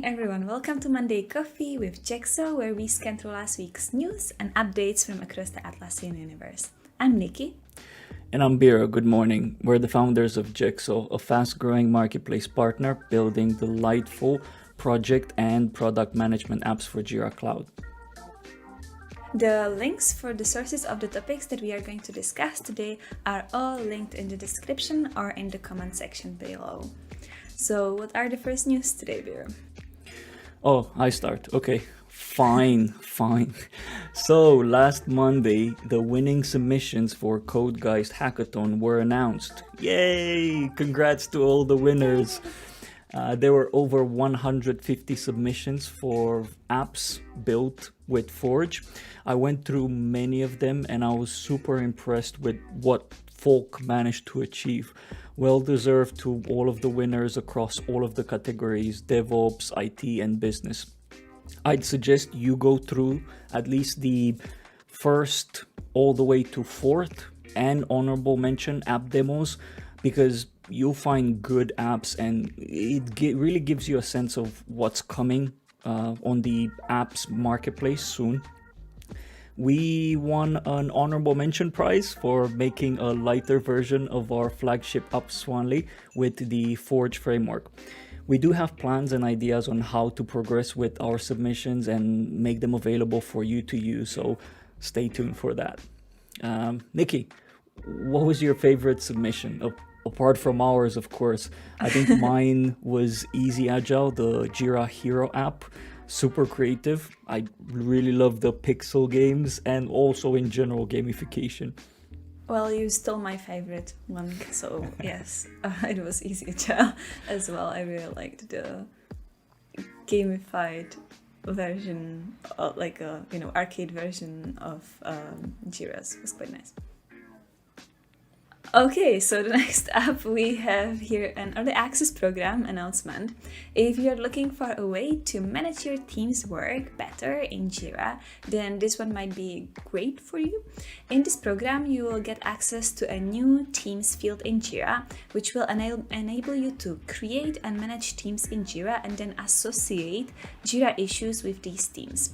morning, everyone. Welcome to Monday Coffee with Jigsaw, where we scan through last week's news and updates from across the Atlassian universe. I'm Nikki. And I'm Bira. Good morning. We're the founders of Jigsaw, a fast-growing marketplace partner building delightful project and product management apps for Jira Cloud. The links for the sources of the topics that we are going to discuss today are all linked in the description or in the comment section below. So what are the first news today, Bira? Oh, I start. Okay, fine. So last Monday, the winning submissions for Codegeist Hackathon were announced. Yay! Congrats to all the winners. There were over 150 submissions for apps built with Forge. I went through many of them and I was super impressed with what folk managed to achieve. Well deserved to all of the winners across all of the categories: DevOps, IT, and business. I'd suggest you go through at least the first all the way to fourth and honorable mention app demos, because you'll find good apps and it really gives you a sense of what's coming on the apps marketplace soon. We won an honorable mention prize for making a lighter version of our flagship app Swanley with the Forge framework. We do have plans and ideas on how to progress with our submissions and make them available for you to use, so stay tuned for that. Nikki, what was your favorite submission? Apart from ours, of course. I think mine was Easy Agile, the Jira Hero app. Super creative. I really love the pixel games and also in general gamification. Well, you stole my favorite one, so yes, it was Easy Agile as well. I really liked the gamified version, like a arcade version of Jira's. It was quite nice. Okay, so the next up we have here an early access program announcement. If you're looking for a way to manage your team's work better in Jira, then this one might be great for you. In this program, you will get access to a new Teams field in Jira, which will enable you to create and manage teams in Jira and then associate Jira issues with these teams.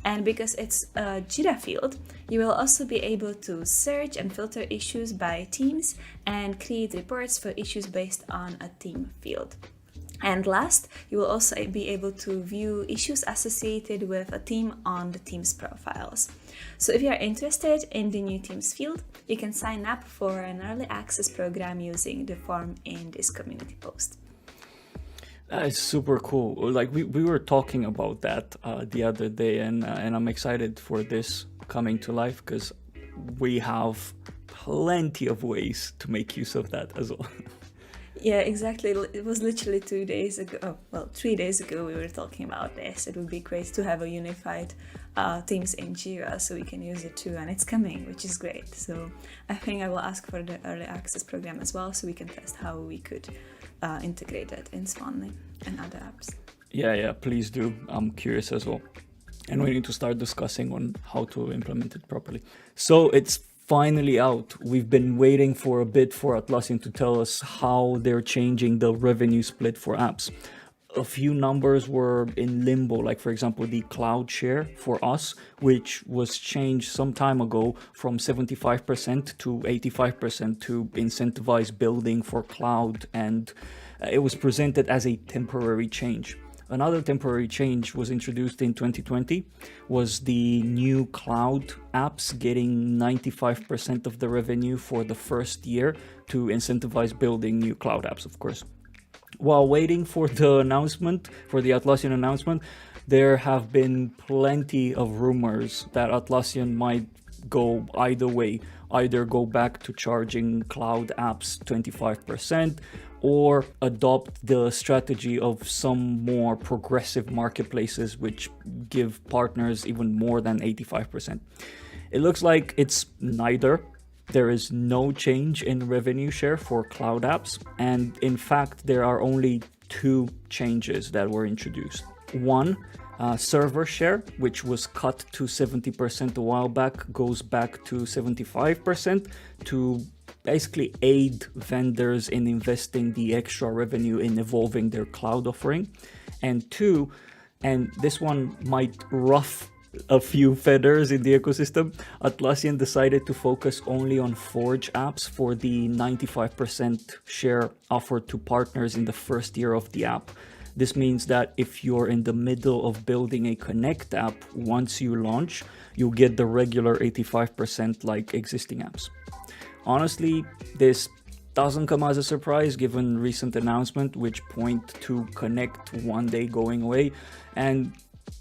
And because it's a Jira field, you will also be able to search and filter issues by teams and create reports for issues based on a team field. And last, you will also be able to view issues associated with a team on the team's profiles. So if you are interested in the new teams field, you can sign up for an early access program using the form in this community post. It's super cool. Like we were talking about that the other day, and I'm excited for this coming to life because we have plenty of ways to make use of that as well. Yeah, exactly. It was literally 3 days ago we were talking about this. It would be great to have a unified Teams in Jira so we can use it too, and it's coming, which is great. So I think I will ask for the early access program as well so we can test how we could integrate it in Swanley and other apps. Yeah, please do. I'm curious as well. And we need to start discussing on how to implement it properly. So it's finally out. We've been waiting for a bit for Atlassian to tell us how they're changing the revenue split for apps. A few numbers were in limbo, like for example the cloud share for us, which was changed some time ago from 75% to 85% to incentivize building for cloud, and it was presented as a temporary change. Another temporary change was introduced in 2020, was the new cloud apps getting 95% of the revenue for the first year to incentivize building new cloud apps, of course. While waiting for the announcement, for the Atlassian announcement, there have been plenty of rumors that Atlassian might go either way, either go back to charging cloud apps 25% or adopt the strategy of some more progressive marketplaces which give partners even more than 85%. It looks like it's neither. There is no change in revenue share for cloud apps, and in fact there are only two changes that were introduced. One, server share, which was cut to 70% a while back, goes back to 75% to basically aid vendors in investing the extra revenue in evolving their cloud offering. And two, and this one might ruffle a few feathers in the ecosystem, Atlassian decided to focus only on Forge apps for the 95% share offered to partners in the first year of the app. This means that if you're in the middle of building a Connect app, once you launch, you'll get the regular 85% like existing apps. Honestly, this doesn't come as a surprise given recent announcement which point to Connect one day going away, and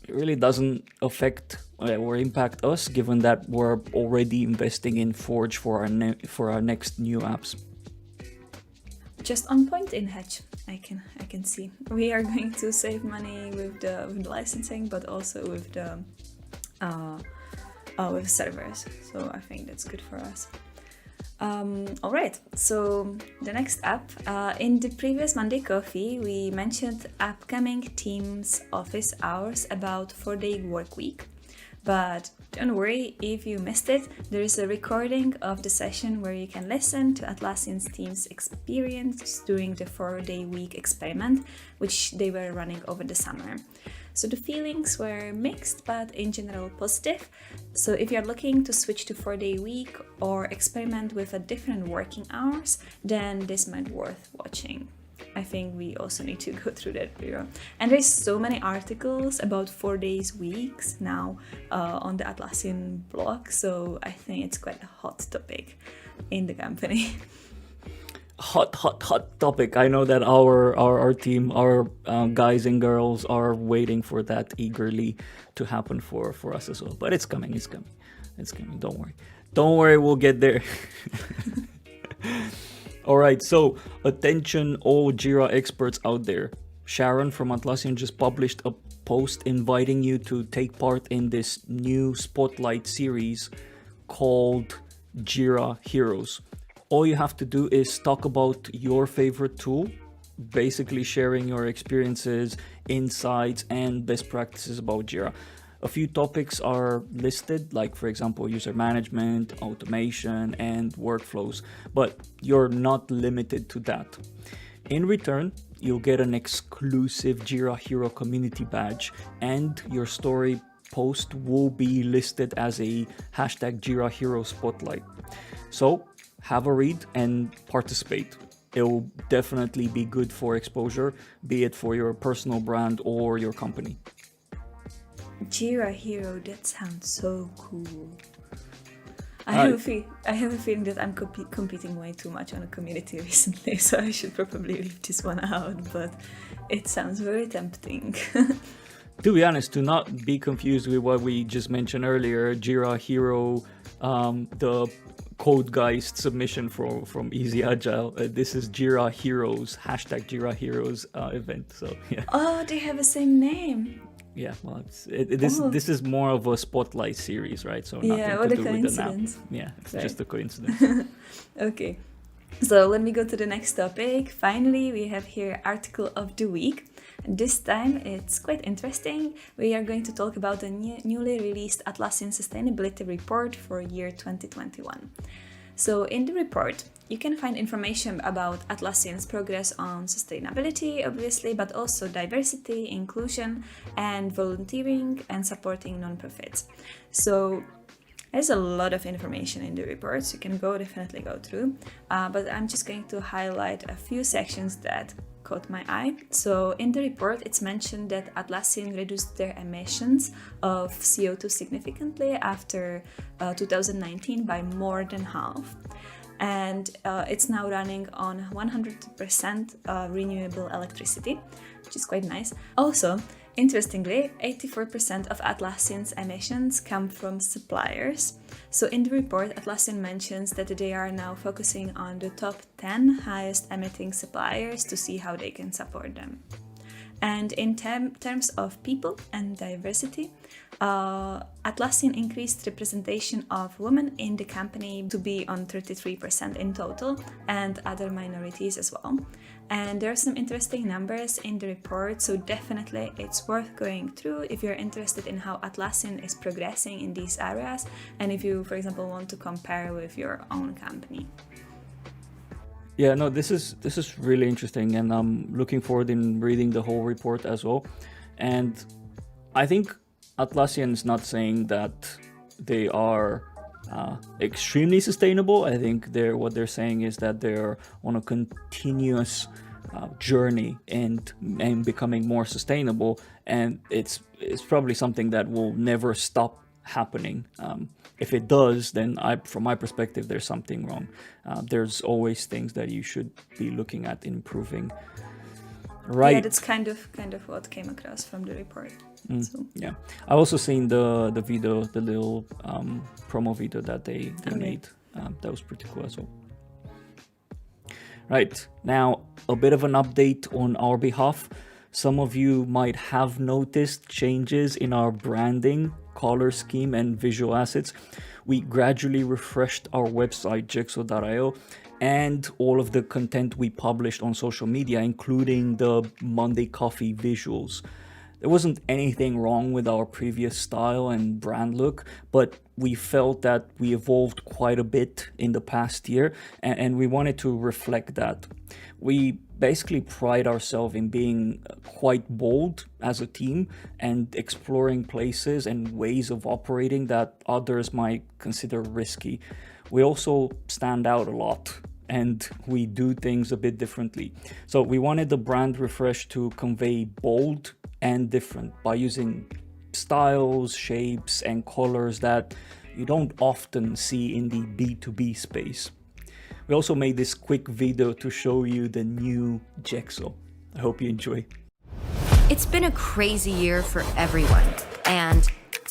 it really doesn't affect or impact us given that we're already investing in Forge for our next new apps. Just on point in Hedge, I can see we are going to save money with the licensing, but also with the with servers. So I think that's good for us. All right, so the next app. In the previous Monday Coffee, we mentioned upcoming Teams office hours about 4-day work week. But don't worry if you missed it, there is a recording of the session where you can listen to Atlassian's team's experience during the 4-day week experiment, which they were running over the summer. So the feelings were mixed, but in general positive. So if you're looking to switch to 4-day week or experiment with a different working hours, then this might be worth watching. I think we also need to go through that video. And there's so many articles about 4 days weeks now on the Atlassian blog, so I think it's quite a hot topic in the company. Hot topic. I know that our team, our guys and girls are waiting for that eagerly to happen for us as well. But it's coming. Don't worry, we'll get there. All right, so attention all Jira experts out there. Sharon from Atlassian just published a post inviting you to take part in this new Spotlight series called Jira Heroes. All you have to do is talk about your favorite tool, basically sharing your experiences, insights, and best practices about Jira. A few topics are listed, like for example, user management, automation, and workflows, but you're not limited to that. In return, you'll get an exclusive Jira Hero community badge, and your story post will be listed as a hashtag Jira Hero Spotlight. So have a read and participate. It will definitely be good for exposure, be it for your personal brand or your company. Jira Hero, that sounds so cool. I have a feeling that I'm competing way too much on a community recently, so I should probably leave this one out, but it sounds very tempting. To be honest, to not be confused with what we just mentioned earlier, Jira Hero, the Codegeist submission from Easy Agile, this is Jira Heroes, hashtag Jira Heroes event, so yeah. Oh, they have the same name. Yeah, well, this is more of a Spotlight series, right? So nothing what to a do with the name. coincidence. Yeah, it's Right. just a coincidence. Okay, so let me go to the next topic. Finally, we have here article of the week. This time it's quite interesting. We are going to talk about the newly released Atlassian Sustainability Report for year 2021. So in the report, you can find information about Atlassian's progress on sustainability, obviously, but also diversity, inclusion, and volunteering and supporting nonprofits. So there's a lot of information in the report, so you can definitely go through. But I'm just going to highlight a few sections that caught my eye. So in the report, it's mentioned that Atlassian reduced their emissions of CO2 significantly after 2019 by more than half. And it's now running on 100% renewable electricity, which is quite nice. Also, interestingly, 84% of Atlassian's emissions come from suppliers. So in the report, Atlassian mentions that they are now focusing on the top 10 highest emitting suppliers to see how they can support them. And in terms of people and diversity, Atlassian increased representation of women in the company to be on 33% in total, and other minorities as well. And there are some interesting numbers in the report, so definitely it's worth going through if you're interested in how Atlassian is progressing in these areas, and if you, for example, want to compare with your own company. Yeah, no, this is really interesting, and I'm looking forward in reading the whole report as well. And I think Atlassian is not saying that they are extremely sustainable. I think what they're saying is that they're on a continuous journey and becoming more sustainable, and it's probably something that will never stop happening. If it does, then from my perspective, there's something wrong. There's always things that you should be looking at improving. Right. Yeah, that's kind of what came across from the report. So. Yeah, I also seen the video, the little promo video that they made. That was pretty cool as well. Right, now a bit of an update on our behalf. Some of you might have noticed changes in our branding, color scheme, and visual assets. We gradually refreshed our website, jexo.io, and all of the content we published on social media, including the Monday Coffee visuals. There wasn't anything wrong with our previous style and brand look, but we felt that we evolved quite a bit in the past year, and we wanted to reflect that. We basically pride ourselves in being quite bold as a team and exploring places and ways of operating that others might consider risky. We also stand out a lot, and we do things a bit differently. So we wanted the brand refresh to convey bold and different by using styles, shapes, and colors that you don't often see in the B2B space. We also made this quick video to show you the new Jexo. I hope you enjoy. It's been a crazy year for everyone, and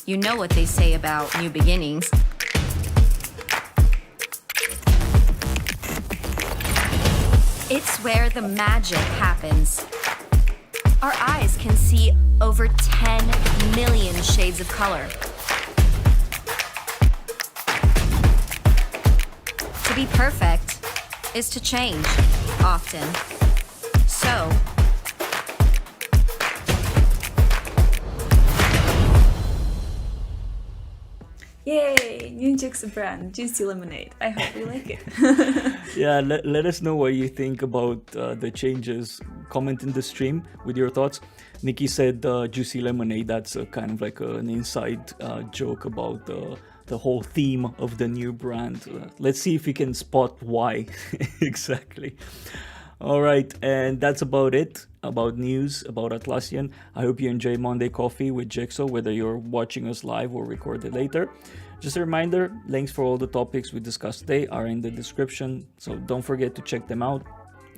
you know what they say about new beginnings. It's where the magic happens. Our eyes can see over 10 million shades of color. To be perfect is to change often. So, Yay! New Jexo brand, Juicy Lemonade. I hope you like it. Yeah, let us know what you think about the changes. Comment in the stream with your thoughts. Nikki said Juicy Lemonade. That's kind of like an inside joke about the whole theme of the new brand. Let's see if we can spot why exactly. All right, and that's about it about news about Atlassian. I hope you enjoy Monday Coffee with Jexo, whether you're watching us live or recorded later. Just a reminder, links for all the topics we discussed today are in the description, so don't forget to check them out.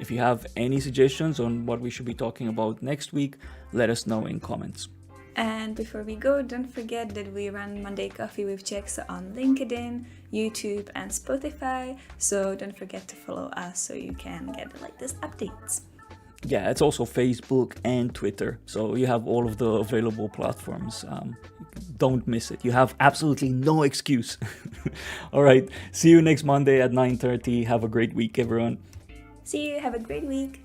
If you have any suggestions on what we should be talking about next week, let us know in comments. And before we go, don't forget that we run Monday Coffee with Jexo on LinkedIn, YouTube, and Spotify. So don't forget to follow us so you can get the latest updates. Yeah, it's also Facebook and Twitter. So you have all of the available platforms. Don't miss it. You have absolutely no excuse. All right. See you next Monday at 9:30. Have a great week, everyone. See you. Have a great week.